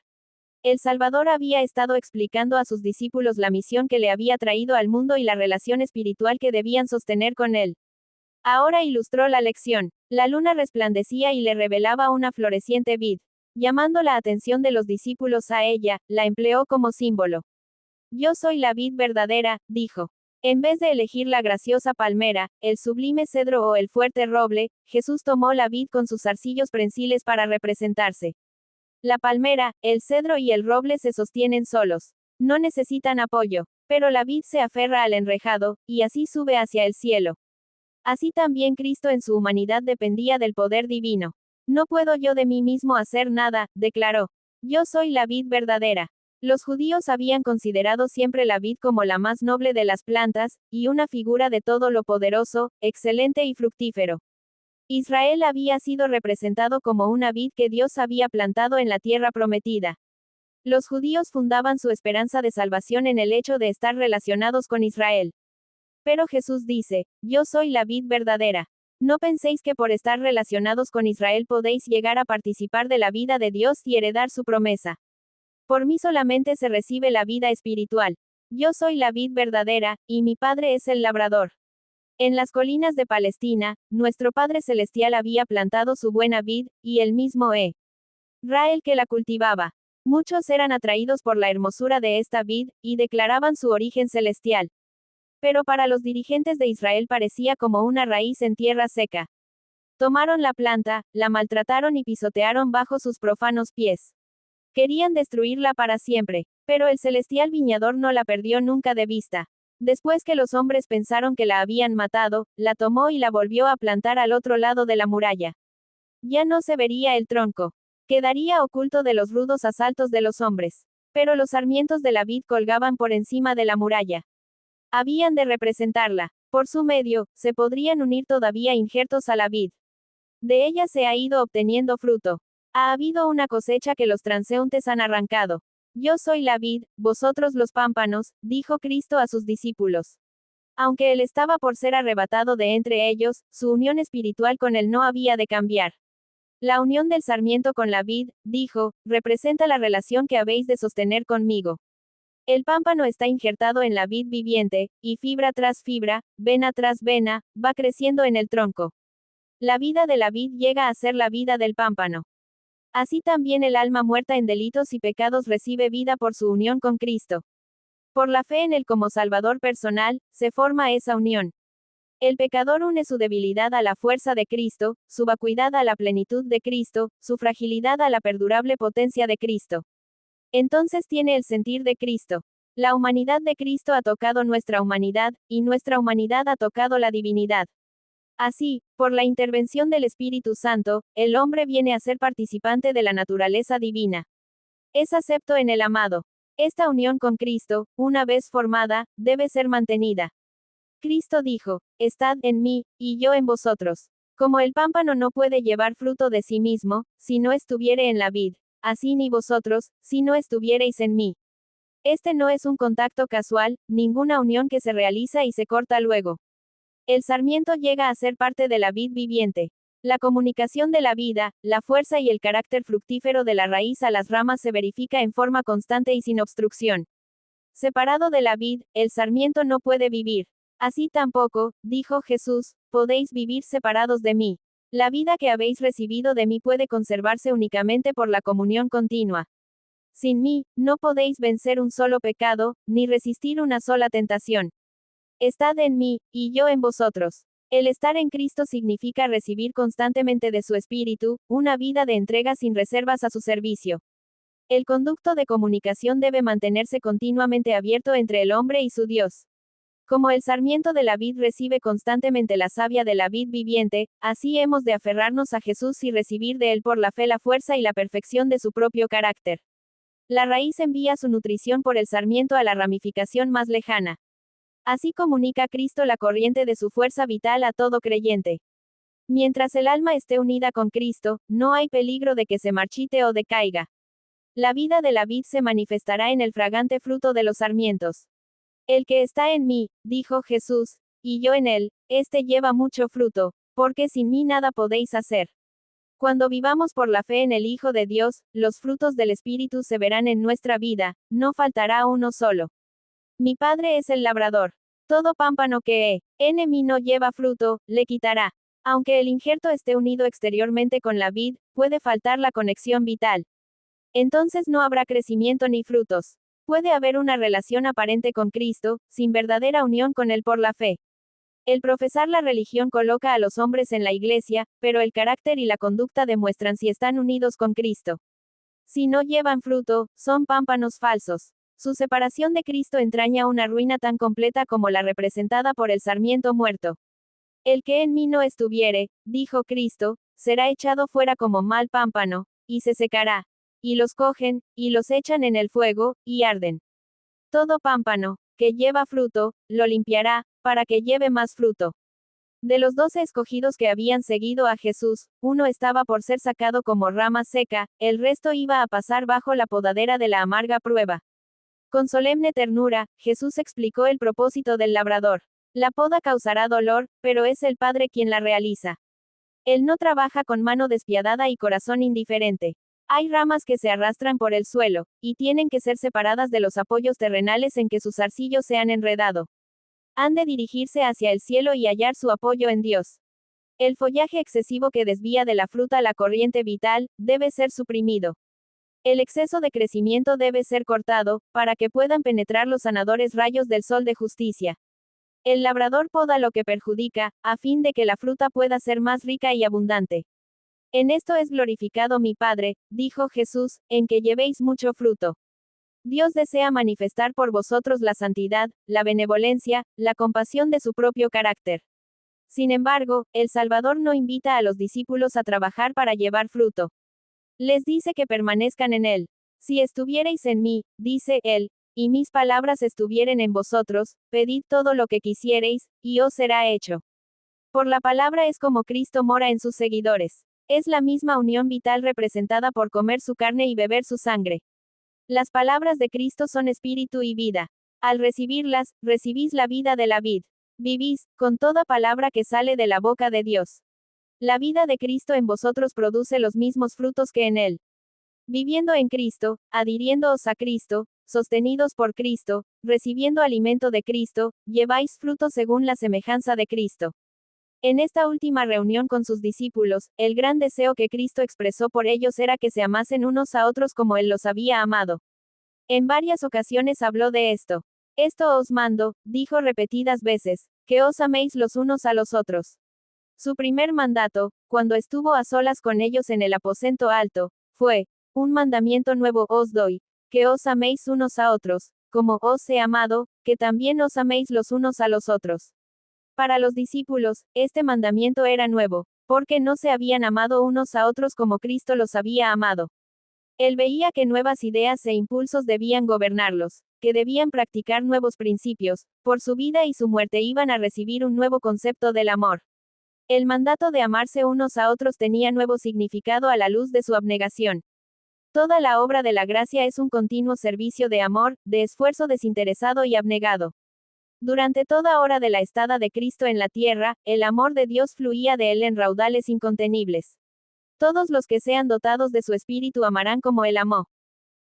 S1: El Salvador había estado explicando a sus discípulos la misión que le había traído al mundo y la relación espiritual que debían sostener con él. Ahora ilustró la lección. La luna resplandecía y le revelaba una floreciente vid. Llamando la atención de los discípulos a ella, la empleó como símbolo. Yo soy la vid verdadera, dijo. En vez de elegir la graciosa palmera, el sublime cedro o el fuerte roble, Jesús tomó la vid con sus zarcillos prensiles para representarse. La palmera, el cedro y el roble se sostienen solos. No necesitan apoyo. Pero la vid se aferra al enrejado, y así sube hacia el cielo. Así también Cristo en su humanidad dependía del poder divino. No puedo yo de mí mismo hacer nada, declaró. Yo soy la vid verdadera. Los judíos habían considerado siempre la vid como la más noble de las plantas, y una figura de todo lo poderoso, excelente y fructífero. Israel había sido representado como una vid que Dios había plantado en la tierra prometida. Los judíos fundaban su esperanza de salvación en el hecho de estar relacionados con Israel. Pero Jesús dice, yo soy la vid verdadera. No penséis que por estar relacionados con Israel podéis llegar a participar de la vida de Dios y heredar su promesa. Por mí solamente se recibe la vida espiritual. Yo soy la vid verdadera, y mi Padre es el labrador. En las colinas de Palestina, nuestro Padre Celestial había plantado su buena vid, y el mismo Israel que la cultivaba. Muchos eran atraídos por la hermosura de esta vid, y declaraban su origen celestial. Pero para los dirigentes de Israel parecía como una raíz en tierra seca. Tomaron la planta, la maltrataron y pisotearon bajo sus profanos pies. Querían destruirla para siempre, pero el celestial viñador no la perdió nunca de vista. Después que los hombres pensaron que la habían matado, la tomó y la volvió a plantar al otro lado de la muralla. Ya no se vería el tronco. Quedaría oculto de los rudos asaltos de los hombres. Pero los sarmientos de la vid colgaban por encima de la muralla. Habían de representarla. Por su medio, se podrían unir todavía injertos a la vid. De ella se ha ido obteniendo fruto. Ha habido una cosecha que los transeúntes han arrancado. Yo soy la vid, vosotros los pámpanos, dijo Cristo a sus discípulos. Aunque él estaba por ser arrebatado de entre ellos, su unión espiritual con él no había de cambiar. La unión del sarmiento con la vid, dijo, representa la relación que habéis de sostener conmigo. El pámpano está injertado en la vid viviente, y fibra tras fibra, vena tras vena, va creciendo en el tronco. La vida de la vid llega a ser la vida del pámpano. Así también el alma muerta en delitos y pecados recibe vida por su unión con Cristo. Por la fe en Él como Salvador personal, se forma esa unión. El pecador une su debilidad a la fuerza de Cristo, su vacuidad a la plenitud de Cristo, su fragilidad a la perdurable potencia de Cristo. Entonces tiene el sentir de Cristo. La humanidad de Cristo ha tocado nuestra humanidad, y nuestra humanidad ha tocado la divinidad. Así, por la intervención del Espíritu Santo, el hombre viene a ser participante de la naturaleza divina. Es acepto en el amado. Esta unión con Cristo, una vez formada, debe ser mantenida. Cristo dijo, estad en mí, y yo en vosotros. Como el pámpano no puede llevar fruto de sí mismo, si no estuviere en la vid, así ni vosotros, si no estuviereis en mí. Este no es un contacto casual, ninguna unión que se realiza y se corta luego. El sarmiento llega a ser parte de la vid viviente. La comunicación de la vida, la fuerza y el carácter fructífero de la raíz a las ramas se verifica en forma constante y sin obstrucción. Separado de la vid, el sarmiento no puede vivir. Así tampoco, dijo Jesús, podéis vivir separados de mí. La vida que habéis recibido de mí puede conservarse únicamente por la comunión continua. Sin mí, no podéis vencer un solo pecado, ni resistir una sola tentación. Estad en mí, y yo en vosotros. El estar en Cristo significa recibir constantemente de su Espíritu, una vida de entrega sin reservas a su servicio. El conducto de comunicación debe mantenerse continuamente abierto entre el hombre y su Dios. Como el sarmiento de la vid recibe constantemente la savia de la vid viviente, así hemos de aferrarnos a Jesús y recibir de él por la fe la fuerza y la perfección de su propio carácter. La raíz envía su nutrición por el sarmiento a la ramificación más lejana. Así comunica Cristo la corriente de su fuerza vital a todo creyente. Mientras el alma esté unida con Cristo, no hay peligro de que se marchite o decaiga. La vida de la vid se manifestará en el fragante fruto de los sarmientos. El que está en mí, dijo Jesús, y yo en él, éste lleva mucho fruto, porque sin mí nada podéis hacer. Cuando vivamos por la fe en el Hijo de Dios, los frutos del Espíritu se verán en nuestra vida, no faltará uno solo. Mi Padre es el labrador. Todo pámpano que en mí no lleva fruto, le quitará. Aunque el injerto esté unido exteriormente con la vid, puede faltar la conexión vital. Entonces no habrá crecimiento ni frutos. Puede haber una relación aparente con Cristo, sin verdadera unión con Él por la fe. El profesar la religión coloca a los hombres en la iglesia, pero el carácter y la conducta demuestran si están unidos con Cristo. Si no llevan fruto, son pámpanos falsos. Su separación de Cristo entraña una ruina tan completa como la representada por el sarmiento muerto. El que en mí no estuviere, dijo Cristo, será echado fuera como mal pámpano, y se secará. Y los cogen, y los echan en el fuego, y arden. Todo pámpano, que lleva fruto, lo limpiará, para que lleve más fruto. De los 12 escogidos que habían seguido a Jesús, uno estaba por ser sacado como rama seca, el resto iba a pasar bajo la podadera de la amarga prueba. Con solemne ternura, Jesús explicó el propósito del labrador. La poda causará dolor, pero es el Padre quien la realiza. Él no trabaja con mano despiadada y corazón indiferente. Hay ramas que se arrastran por el suelo, y tienen que ser separadas de los apoyos terrenales en que sus zarcillos se han enredado. Han de dirigirse hacia el cielo y hallar su apoyo en Dios. El follaje excesivo que desvía de la fruta la corriente vital, debe ser suprimido. El exceso de crecimiento debe ser cortado, para que puedan penetrar los sanadores rayos del sol de justicia. El labrador poda lo que perjudica, a fin de que la fruta pueda ser más rica y abundante. En esto es glorificado mi Padre, dijo Jesús, en que llevéis mucho fruto. Dios desea manifestar por vosotros la santidad, la benevolencia, la compasión de su propio carácter. Sin embargo, el Salvador no invita a los discípulos a trabajar para llevar fruto. Les dice que permanezcan en Él. Si estuviereis en mí, dice Él, y mis palabras estuvieren en vosotros, pedid todo lo que quisiereis, y os será hecho. Por la palabra es como Cristo mora en sus seguidores. Es la misma unión vital representada por comer su carne y beber su sangre. Las palabras de Cristo son espíritu y vida. Al recibirlas, recibís la vida de la vid. Vivís, con toda palabra que sale de la boca de Dios. La vida de Cristo en vosotros produce los mismos frutos que en Él. Viviendo en Cristo, adhiriéndoos a Cristo, sostenidos por Cristo, recibiendo alimento de Cristo, lleváis fruto según la semejanza de Cristo. En esta última reunión con sus discípulos, el gran deseo que Cristo expresó por ellos era que se amasen unos a otros como Él los había amado. En varias ocasiones habló de esto. Esto os mando, dijo repetidas veces, que os améis los unos a los otros. Su primer mandato, cuando estuvo a solas con ellos en el aposento alto, fue: un mandamiento nuevo os doy, que os améis unos a otros, como os he amado, que también os améis los unos a los otros. Para los discípulos, este mandamiento era nuevo, porque no se habían amado unos a otros como Cristo los había amado. Él veía que nuevas ideas e impulsos debían gobernarlos, que debían practicar nuevos principios, por su vida y su muerte iban a recibir un nuevo concepto del amor. El mandato de amarse unos a otros tenía nuevo significado a la luz de su abnegación. Toda la obra de la gracia es un continuo servicio de amor, de esfuerzo desinteresado y abnegado. Durante toda hora de la estada de Cristo en la tierra, el amor de Dios fluía de él en raudales incontenibles. Todos los que sean dotados de su espíritu amarán como él amó.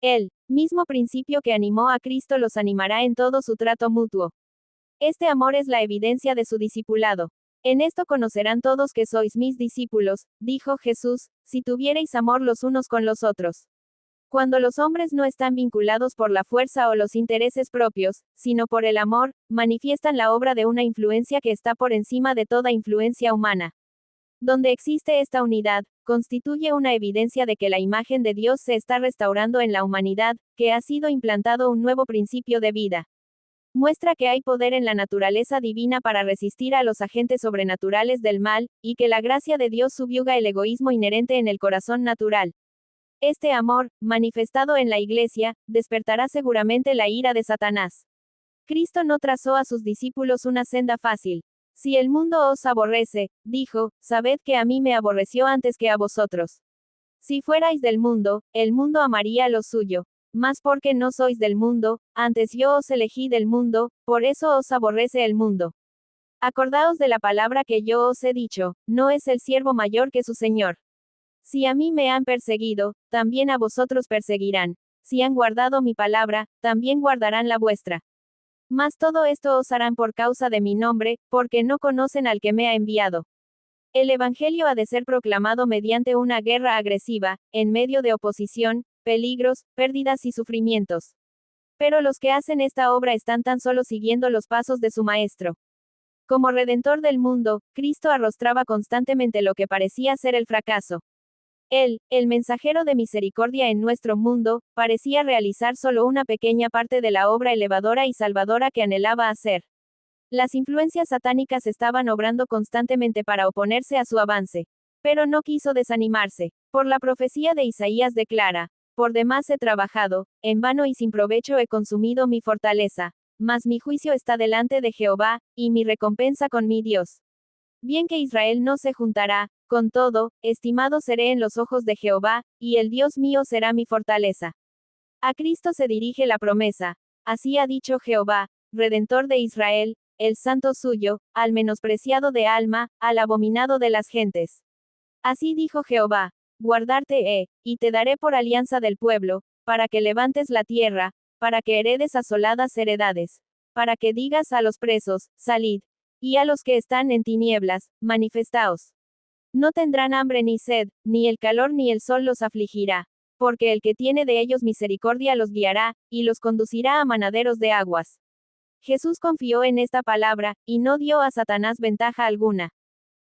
S1: El mismo principio que animó a Cristo los animará en todo su trato mutuo. Este amor es la evidencia de su discipulado. En esto conocerán todos que sois mis discípulos, dijo Jesús, si tuviereis amor los unos con los otros. Cuando los hombres no están vinculados por la fuerza o los intereses propios, sino por el amor, manifiestan la obra de una influencia que está por encima de toda influencia humana. Donde existe esta unidad, constituye una evidencia de que la imagen de Dios se está restaurando en la humanidad, que ha sido implantado un nuevo principio de vida. Muestra que hay poder en la naturaleza divina para resistir a los agentes sobrenaturales del mal, y que la gracia de Dios subyuga el egoísmo inherente en el corazón natural. Este amor, manifestado en la Iglesia, despertará seguramente la ira de Satanás. Cristo no trazó a sus discípulos una senda fácil. Si el mundo os aborrece, dijo, sabed que a mí me aborreció antes que a vosotros. Si fuerais del mundo, el mundo amaría lo suyo. Mas porque no sois del mundo, antes yo os elegí del mundo, por eso os aborrece el mundo. Acordaos de la palabra que yo os he dicho, no es el siervo mayor que su señor. Si a mí me han perseguido, también a vosotros perseguirán. Si han guardado mi palabra, también guardarán la vuestra. Mas todo esto os harán por causa de mi nombre, porque no conocen al que me ha enviado. El Evangelio ha de ser proclamado mediante una guerra agresiva, en medio de oposición, peligros, pérdidas y sufrimientos. Pero los que hacen esta obra están tan solo siguiendo los pasos de su Maestro. Como Redentor del mundo, Cristo arrostraba constantemente lo que parecía ser el fracaso. Él, el mensajero de misericordia en nuestro mundo, parecía realizar solo una pequeña parte de la obra elevadora y salvadora que anhelaba hacer. Las influencias satánicas estaban obrando constantemente para oponerse a su avance. Pero no quiso desanimarse. Por la profecía de Isaías declara: por demás he trabajado, en vano y sin provecho he consumido mi fortaleza. Mas mi juicio está delante de Jehová, y mi recompensa con mi Dios. Bien que Israel no se juntará, con todo, estimado seré en los ojos de Jehová, y el Dios mío será mi fortaleza. A Cristo se dirige la promesa. Así ha dicho Jehová, Redentor de Israel, el santo suyo, al menospreciado de alma, al abominado de las gentes. Así dijo Jehová: guardarte he, y te daré por alianza del pueblo, para que levantes la tierra, para que heredes asoladas heredades. para que digas a los presos, salid, y a los que están en tinieblas, manifestaos. No tendrán hambre ni sed, ni el calor ni el sol los afligirá, porque el que tiene de ellos misericordia los guiará, y los conducirá a manaderos de aguas. Jesús confió en esta palabra, y no dio a Satanás ventaja alguna.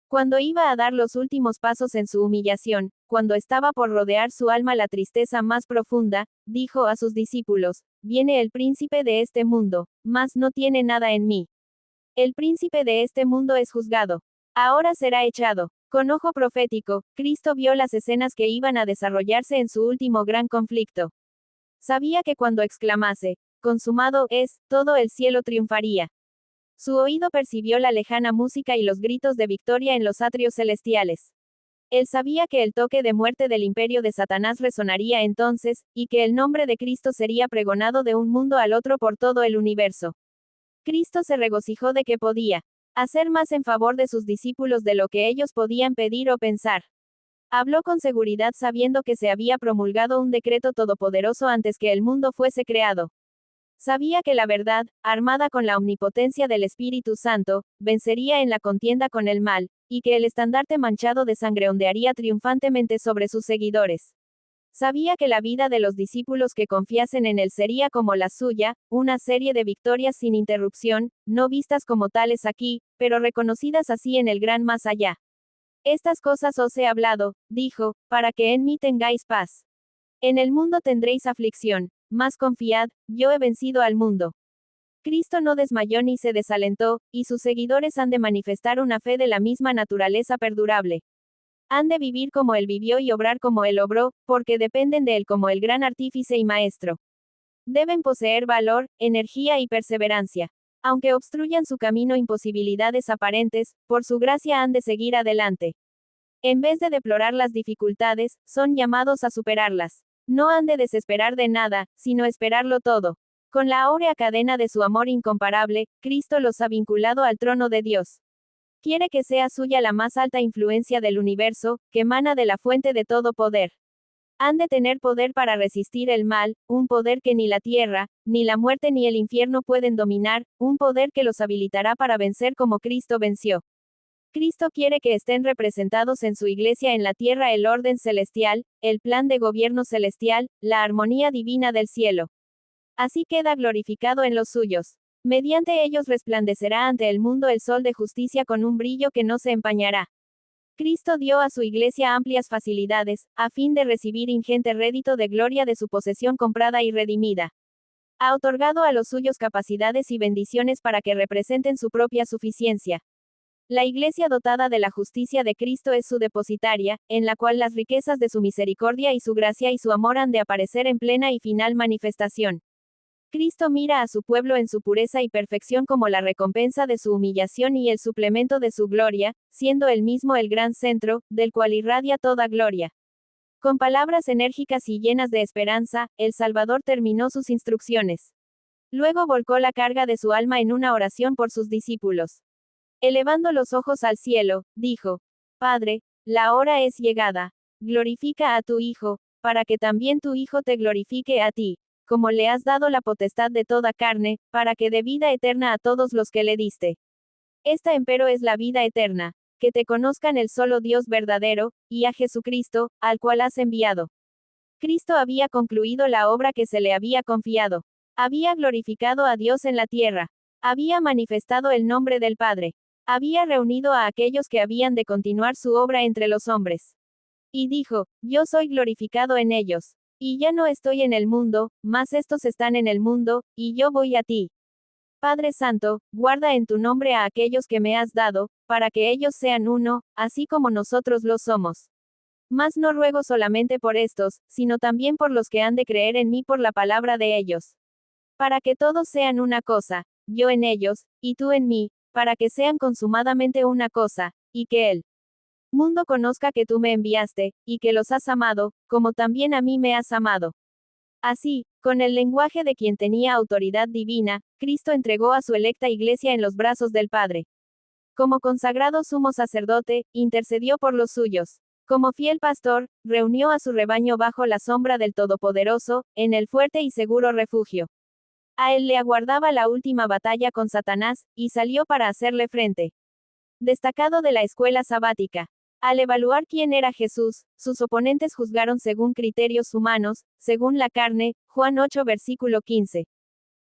S1: Cuando iba a dar los últimos pasos en su humillación, cuando estaba por rodear su alma la tristeza más profunda, dijo a sus discípulos, viene el príncipe de este mundo, mas no tiene nada en mí. El príncipe de este mundo es juzgado. Ahora será echado. Con ojo profético, Cristo vio las escenas que iban a desarrollarse en su último gran conflicto. Sabía que cuando exclamase, consumado es, todo el cielo triunfaría. Su oído percibió la lejana música y los gritos de victoria en los atrios celestiales. Él sabía que el toque de muerte del imperio de Satanás resonaría entonces, y que el nombre de Cristo sería pregonado de un mundo al otro por todo el universo. Cristo se regocijó de que podía hacer más en favor de sus discípulos de lo que ellos podían pedir o pensar. Habló con seguridad sabiendo que se había promulgado un decreto todopoderoso antes que el mundo fuese creado. Sabía que la verdad, armada con la omnipotencia del Espíritu Santo, vencería en la contienda con el mal, y que el estandarte manchado de sangre ondearía triunfantemente sobre sus seguidores. Sabía que la vida de los discípulos que confiasen en él sería como la suya, una serie de victorias sin interrupción, no vistas como tales aquí, pero reconocidas así en el gran más allá. Estas cosas os he hablado, dijo, para que en mí tengáis paz. En el mundo tendréis aflicción, mas confiad, yo he vencido al mundo. Cristo no desmayó ni se desalentó, y sus seguidores han de manifestar una fe de la misma naturaleza perdurable. Han de vivir como Él vivió y obrar como Él obró, porque dependen de Él como el gran artífice y maestro. Deben poseer valor, energía y perseverancia. Aunque obstruyan su camino imposibilidades aparentes, por su gracia han de seguir adelante. En vez de deplorar las dificultades, son llamados a superarlas. No han de desesperar de nada, sino esperarlo todo. Con la áurea cadena de su amor incomparable, Cristo los ha vinculado al trono de Dios. Quiere que sea suya la más alta influencia del universo, que emana de la fuente de todo poder. Han de tener poder para resistir el mal, un poder que ni la tierra, ni la muerte ni el infierno pueden dominar, un poder que los habilitará para vencer como Cristo venció. Cristo quiere que estén representados en su iglesia en la tierra el orden celestial, el plan de gobierno celestial, la armonía divina del cielo. Así queda glorificado en los suyos. Mediante ellos resplandecerá ante el mundo el sol de justicia con un brillo que no se empañará. Cristo dio a su iglesia amplias facilidades, a fin de recibir ingente rédito de gloria de su posesión comprada y redimida. Ha otorgado a los suyos capacidades y bendiciones para que representen su propia suficiencia. La iglesia dotada de la justicia de Cristo es su depositaria, en la cual las riquezas de su misericordia y su gracia y su amor han de aparecer en plena y final manifestación. Cristo mira a su pueblo en su pureza y perfección como la recompensa de su humillación y el suplemento de su gloria, siendo él mismo el gran centro, del cual irradia toda gloria. Con palabras enérgicas y llenas de esperanza, el Salvador terminó sus instrucciones. Luego volcó la carga de su alma en una oración por sus discípulos. Elevando los ojos al cielo, dijo, Padre, la hora es llegada. Glorifica a tu Hijo, para que también tu Hijo te glorifique a ti, como le has dado la potestad de toda carne, para que dé vida eterna a todos los que le diste. Esta empero es la vida eterna, que te conozcan el solo Dios verdadero, y a Jesucristo, al cual has enviado. Cristo había concluido la obra que se le había confiado. Había glorificado a Dios en la tierra. Había manifestado el nombre del Padre. Había reunido a aquellos que habían de continuar su obra entre los hombres. Y dijo, yo soy glorificado en ellos. Y ya no estoy en el mundo, mas estos están en el mundo, y yo voy a ti. Padre Santo, guarda en tu nombre a aquellos que me has dado, para que ellos sean uno, así como nosotros lo somos. Mas no ruego solamente por estos, sino también por los que han de creer en mí por la palabra de ellos. Para que todos sean una cosa, yo en ellos, y tú en mí, para que sean consumadamente una cosa, y que el mundo conozca que tú me enviaste, y que los has amado, como también a mí me has amado. Así, con el lenguaje de quien tenía autoridad divina, Cristo entregó a su electa iglesia en los brazos del Padre. Como consagrado sumo sacerdote, intercedió por los suyos. Como fiel pastor, reunió a su rebaño bajo la sombra del Todopoderoso, en el fuerte y seguro refugio. A él le aguardaba la última batalla con Satanás, y salió para hacerle frente. Destacado de la escuela sabática. Al evaluar quién era Jesús, sus oponentes juzgaron según criterios humanos, según la carne, Juan 8 versículo 15.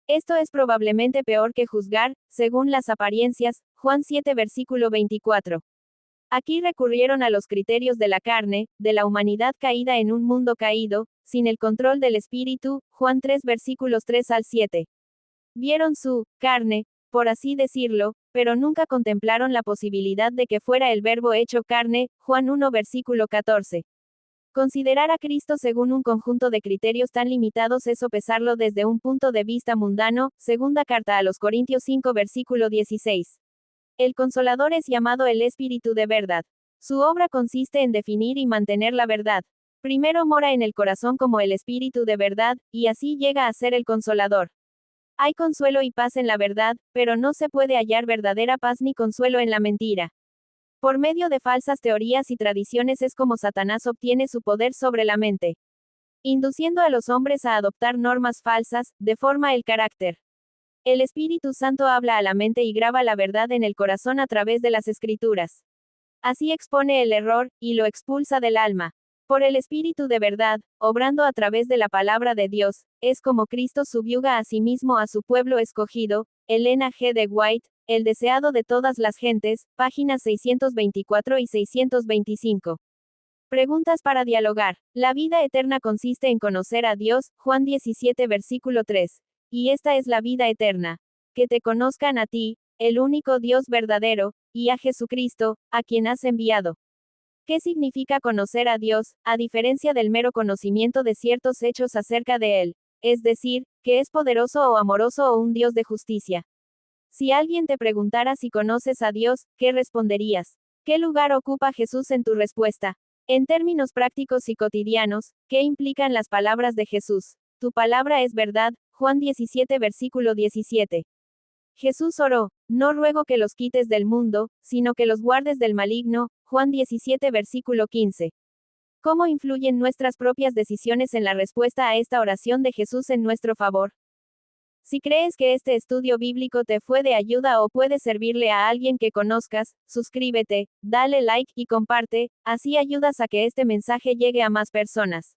S1: Esto es probablemente peor que juzgar, según las apariencias, Juan 7 versículo 24. Aquí recurrieron a los criterios de la carne, de la humanidad caída en un mundo caído, sin el control del espíritu, Juan 3 versículos 3 al 7. Vieron su carne, por así decirlo, pero nunca contemplaron la posibilidad de que fuera el Verbo hecho carne, Juan 1 versículo 14. Considerar a Cristo según un conjunto de criterios tan limitados es sopesarlo desde un punto de vista mundano, segunda carta a los Corintios 5 versículo 16. El Consolador es llamado el Espíritu de verdad. Su obra consiste en definir y mantener la verdad. Primero mora en el corazón como el Espíritu de verdad, y así llega a ser el Consolador. Hay consuelo y paz en la verdad, pero no se puede hallar verdadera paz ni consuelo en la mentira. Por medio de falsas teorías y tradiciones es como Satanás obtiene su poder sobre la mente, induciendo a los hombres a adoptar normas falsas, deforma el carácter. El Espíritu Santo habla a la mente y graba la verdad en el corazón a través de las Escrituras. Así expone el error, y lo expulsa del alma. Por el Espíritu de verdad, obrando a través de la palabra de Dios, es como Cristo subyuga a sí mismo a su pueblo escogido. Elena G. de White, El deseado de todas las gentes, páginas 624 y 625. Preguntas para dialogar. La vida eterna consiste en conocer a Dios, Juan 17 versículo 3. Y esta es la vida eterna, que te conozcan a ti, el único Dios verdadero, y a Jesucristo, a quien has enviado. ¿Qué significa conocer a Dios, a diferencia del mero conocimiento de ciertos hechos acerca de Él? Es decir, que es poderoso o amoroso o un Dios de justicia. Si alguien te preguntara si conoces a Dios, ¿qué responderías? ¿Qué lugar ocupa Jesús en tu respuesta? En términos prácticos y cotidianos, ¿qué implican las palabras de Jesús? Tu palabra es verdad, Juan 17 versículo 17. Jesús oró, no ruego que los quites del mundo, sino que los guardes del maligno, Juan 17 versículo 15. ¿Cómo influyen nuestras propias decisiones en la respuesta a esta oración de Jesús en nuestro favor? Si crees que este estudio bíblico te fue de ayuda o puede servirle a alguien que conozcas, suscríbete, dale like y comparte, así ayudas a que este mensaje llegue a más personas.